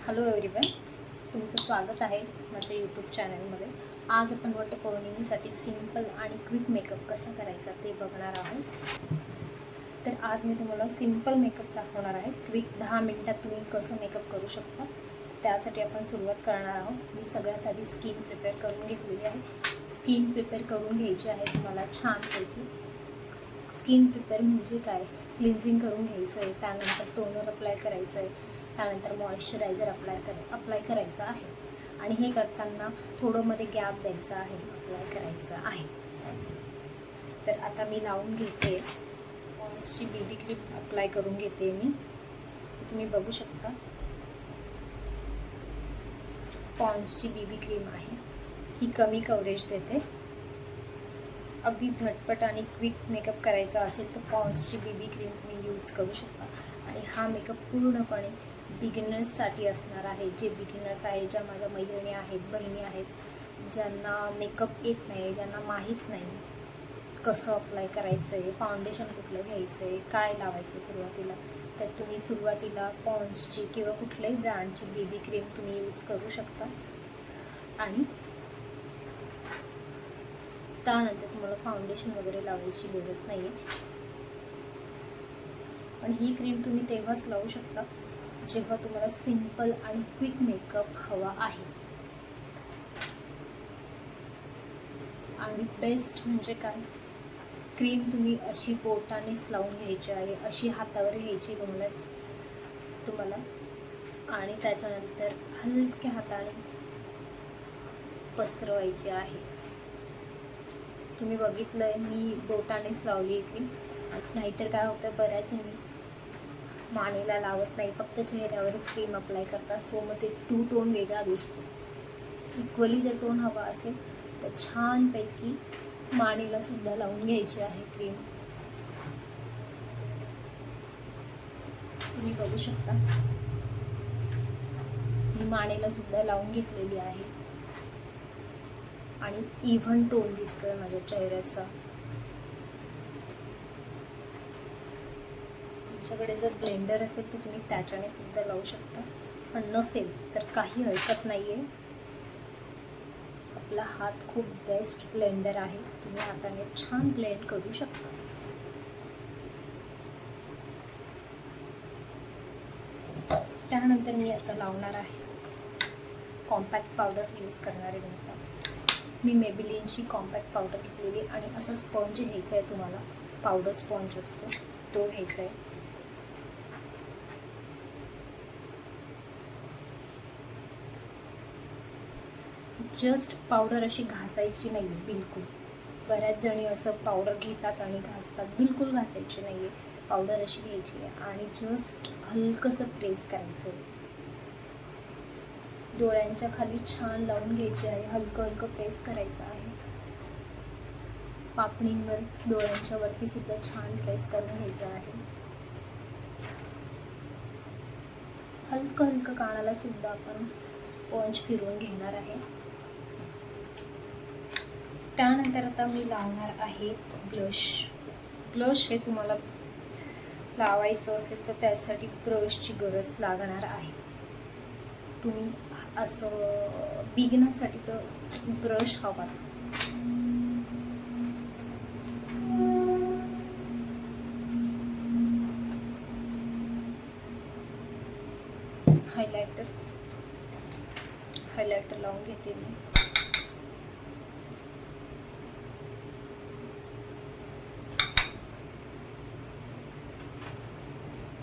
Hello everyone, तुमचं स्वागत आहे माझ्या यूट्यूब चॅनलमध्ये. आज आपण वटपौर्णिमेसाठी सिंपल आणि क्विक मेकअप कसा करायचा ते बघणार आहोत. तर आज मी तुम्हाला सिंपल मेकअप दाखवणार आहे. क्विक 10 मिनिटात तुम्ही कसं मेकअप करू शकता त्यासाठी आपण सुरुवात करणार आहोत. मी सगळ्यात आधी स्किन प्रिपेअर करून घेतलेली आहे. स्किन प्रिपेअर करून घ्यायची आहे तुम्हाला छानपैकी. स्किन प्रिपेअर म्हणजे काय, क्लिन्झिंग करून घ्यायचं आहे, त्यानंतर टोनर अप्लाय करायचं आहे, त्यानंतर मॉइश्चरायझर अप्लाय करायचं आहे. आणि हे करताना थोडं मध्ये गॅप द्यायचा आहे, अप्लाय करायचं आहे. तर आता मी लावून घेते पॉन्ड्सची बेबी क्रीम अप्लाय करून घेते मी. तुम्ही बघू शकता पॉन्ड्सची बेबी क्रीम आहे. ही कमी कव्हरेज देते. अगदी झटपट आणि क्विक मेकअप करायचा असेल तर पॉन्ड्सची बेबी क्रीम तुम्ही यूज करू शकता. आणि हा मेकअप पूर्णपणे बिगिनर्ससाठी असणार आहे. जे बिगिनर्स आहेत, ज्या माझ्या मैत्रिणी आहेत, बहिणी आहेत, ज्यांना मेकअप येत नाही, ज्यांना माहीत नाही कसं अप्लाय करायचं आहे, फाउंडेशन कुठलं घ्यायचं आहे, काय लावायचं सुरुवातीला, तर तुम्ही सुरुवातीला पॉन्ड्सची किंवा कुठल्याही ब्रँडची बेबी क्रीम तुम्ही यूज करू शकता. आणि त्यानंतर तुम्हाला फाउंडेशन वगैरे लावायची गरज नाही आहे. पण ही क्रीम तुम्ही तेव्हाच लावू शकता जेव्हा तुम्हाला सिंपल आणि क्विक मेकअप हवा आहे. आणि बेस्ट म्हणजे काय, क्रीम तुम्ही अशी बोटानेच लावून घ्यायची आहे, अशी हातावर घ्यायची तुम्हाला आणि त्याच्यानंतर हलक्या हाताने पसरवायची आहे. तुम्ही बघितलंय मी बोटानेच लावली क्रीम. नाहीतर काय होतं, बऱ्याच जणी मानेला लावत नाही, फक्त चेहऱ्यावरच क्रीम अप्लाय करतात. सो मग ते टू टोन वेगळा दिसतो. इक्वली जर टोन हवा असेल तर छानपैकी मानेला सुद्धा लावून घ्यायची आहे क्रीम. तुम्ही बघू शकता मी मानेला सुद्धा लावून घेतलेली आहे आणि इव्हन टोन दिसतोय माझ्या चेहऱ्याचा. तुमच्याकडे जर ब्लेंडर असेल तर तुम्ही त्याच्याने सुद्धा लावू शकता, पण नसेल तर काही हरकत नाही आहे. आपला हात खूप बेस्ट ब्लेंडर आहे, तुम्ही हाताने छान ब्लेंड करू शकता. त्यानंतर मी आता लावणार आहे कॉम्पॅक्ट पावडर यूज करणार आहे. मी मेबेलिनची कॉम्पॅक्ट पावडर घेतलेली आणि असं स्पंज घ्यायचं आहे तुम्हाला. पावडर स्पंज असतो तो घ्यायचा आहे. जस्ट पावडर अशी घासायची नाही बिलकुल. बऱ्याच जणी असं पावडर घेतात आणि घासतात. बिलकुल घासायची नाही आहे, पावडर अशी घ्यायची आहे आणि जस्ट हलकंसं प्रेस करायचं आहे. डोळ्यांच्या खाली छान लावून घ्यायची आहे, हलकं हलकं प्रेस करायचं आहे. पापणींवर, डोळ्यांच्या वरती सुद्धा छान प्रेस करून घ्यायचं आहे. हलकं हलकं कानाला सुद्धा आपण स्पंज फिरवून घेणार आहे. त्यानंतर आता मी लावणार आहे ब्लश. ब्लश हे तुम्हाला लावायचं असेल तर त्यासाठी ब्रशची गरज लागणार आहे. तुम्ही असं बिगिनरसाठी तर ब्रश हवाच. हायलायटर लावून घेते मी.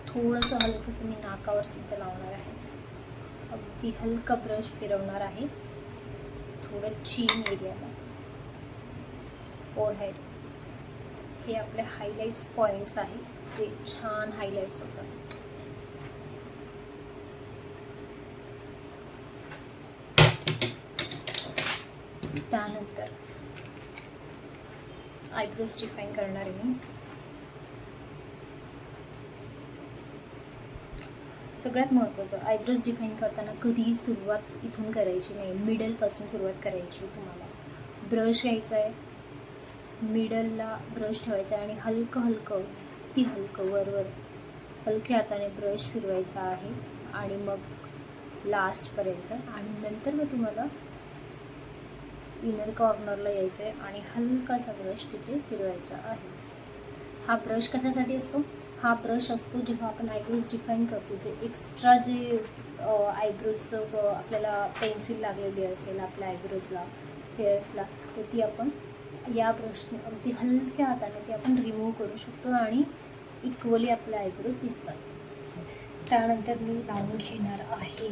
थोडंसं हलकंसं मी नाकावर सुद्धा लावणार आहे. अगदी हलका ब्रश फिरवणार आहे थोडं चीन एरियाला. फोरहेड हे आपले हायलाइट्स पॉइंट्स आहेत जे छान हायलाइट्स होतात. त्यानंतर आयब्रोज डिफाईन करणार आहे मी. सगळ्यात महत्त्वाचं, आयब्रोज डिफाईन करताना कधीही सुरुवात इथून करायची नाही, मिडलपासून सुरुवात करायची. तुम्हाला ब्रश घ्यायचा आहे, मिडलला ब्रश ठेवायचा आहे आणि हलकं हलकं, ती हलकं वरवर हलक्या हाताने ब्रश फिरवायचा आहे आणि मग लास्टपर्यंत. आणि नंतर मग तुम्हाला इनर कॉर्नरला यायचं आहे आणि हलकासा ब्रश तिथे फिरवायचा आहे. हा ब्रश कशासाठी असतो? हा ब्रश असतो जेव्हा आपण आयब्रोज डिफाईन करतो, जे एक्स्ट्रा जे आयब्रोजचं आपल्याला पेन्सिल लागलेली असेल आपल्या आयब्रोजला, हेअर्सला, तर ती आपण या ब्रशने अगदी हलक्या हाताने ती आपण रिमूव्ह करू शकतो आणि इक्वली आपले आयब्रोज दिसतात. त्यानंतर मी लावून घेणार आहे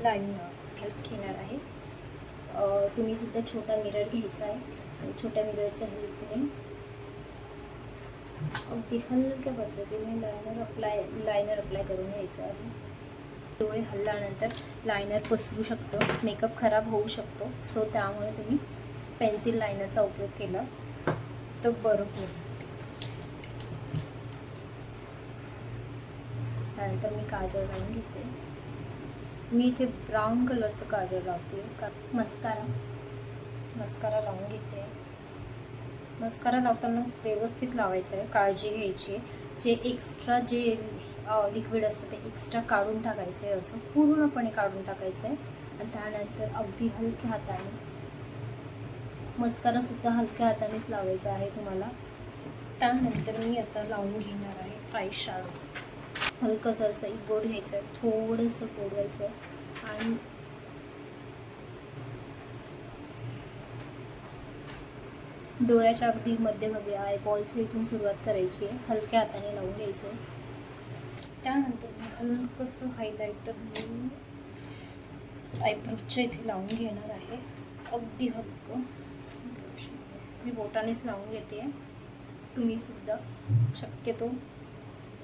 लाईनर. हेल्प घेणार आहे. तुम्ही सुद्धा छोटा मिरर घ्यायचा आहे आणि छोट्या मिररच्या हेल्पने अगदी हलक्या पद्धतीने लायनर अप्लाय करून घ्यायचं आहे. डोळे हलल्यानंतर लायनर पसरू शकतं, मेकअप खराब होऊ शकतो. सो त्यामुळे तुम्ही पेन्सिल लायनरचा उपयोग केला तर बरं होईल. त्यानंतर मी काजळ लावून घेते. मी इथे ब्राऊन कलरचं काजळ लावते. मस्कारा लावून घेते. मस्कारा लावताना व्यवस्थित लावायचं आहे, काळजी घ्यायची आहे. जे एक्स्ट्रा जे लिक्विड असतं ते एक्स्ट्रा काढून टाकायचं आहे, असं पूर्णपणे काढून टाकायचं आहे. आणि त्यानंतर अगदी हलक्या हाताने मस्कारासुद्धा हलक्या हातानेच लावायचा आहे तुम्हाला. त्यानंतर मी आता लावून घेणार आहे आय शॅडो. हलकंसं असं एक बोट घ्यायचं आहे, थोडंसं बोलवायचं आहे आणि डोळ्याच्या अगदी मध्यभागी आयबॉलच्या इथून सुरुवात करायची आहे, हलक्या हाताने लावून घ्यायचं आहे. त्यानंतर मी हलकंसं हायलायटर घेऊन आयब्रोजच्या इथे लावून घेणार आहे, अगदी हलकं. मी बोटानेच लावून घेते. तुम्हीसुद्धा शक्यतो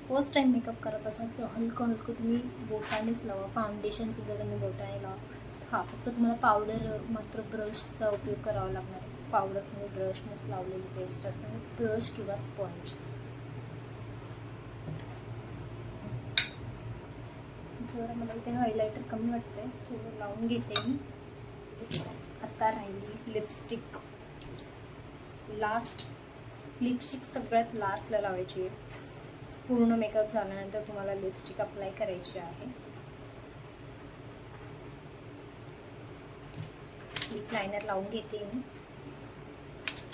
फर्स्ट टाईम मेकअप करत असाल तर हलकं तुम्ही बोटानेच लावा. फाउंडेशनसुद्धा तुम्ही बोटाने लावा. फक्त तुम्हाला पावडर मात्र ब्रशचा उपयोग करावा लागणार आहे. पावडर तुम्ही ब्रशनेच लावलेली पेस्ट असणार, ब्रश किंवा स्पंज. जरा मला इथे हायलायटर कमी वाटतंय, थोडं लावून घेते मी. आता राहिली लिपस्टिक. लिपस्टिक सगळ्यात लास्टला लावायची आहे. पूर्ण मेकअप झाल्यानंतर तुम्हाला लिपस्टिक अप्लाय करायची आहे. लिप लायनर लावून घेते मी.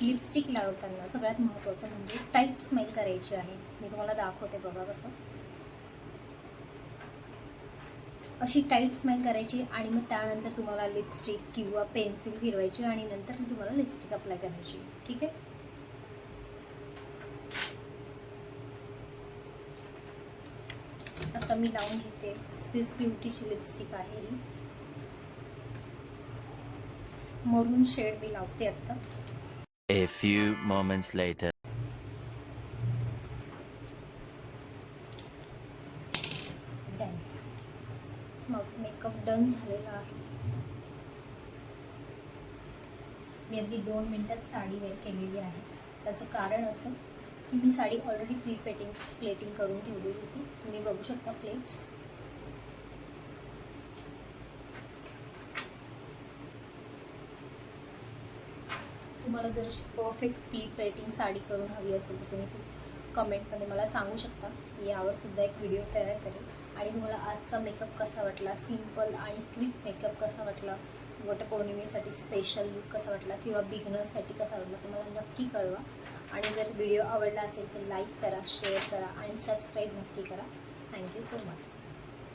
लिपस्टिक लावताना सगळ्यात महत्त्वाचं म्हणजे टाईट स्मेल करायची आहे. मी तुम्हाला दाखवते बघा कसं. अशी टाईट स्मेल करायची आणि मग त्यानंतर तुम्हाला लिपस्टिक किंवा पेन्सिल फिरवायची आणि नंतर तुम्हाला लिपस्टिक अप्लाय करायची. ठीक आहे. आता मी लावून घेते स्विस ब्युटीची लिपस्टिक आहे ही. मरून शेड मी लावते आता. A few moments later. Done. माझं मेकअप डन झालेला आहे. मी अगदी 2 मिनिटात साडी वेअर केलेली आहे. त्याचं कारण असं की मी साडी ऑलरेडी प्लेटिंग करून ठेवलेली होती. तुम्ही बघू शकता प्लेट्स. तुम्हाला जर अशी परफेक्ट प्लेटिंग साडी करून हवी असेल तर तुम्ही कमेंटमध्ये मला सांगू शकता. यावर सुद्धा एक व्हिडिओ तयार करेल. आणि तुम्हाला आजचा मेकअप कसा वाटला, सिम्पल आणि क्विक मेकअप कसा वाटला, वटपौर्णिमेसाठी स्पेशल लुक कसा वाटला किंवा बिगनर्ससाठी कसा वाटला ते मला नक्की कळवा. आणि जर व्हिडिओ आवडला असेल तर लाईक करा, शेअर करा आणि सबस्क्राईब नक्की करा. Thank you so much.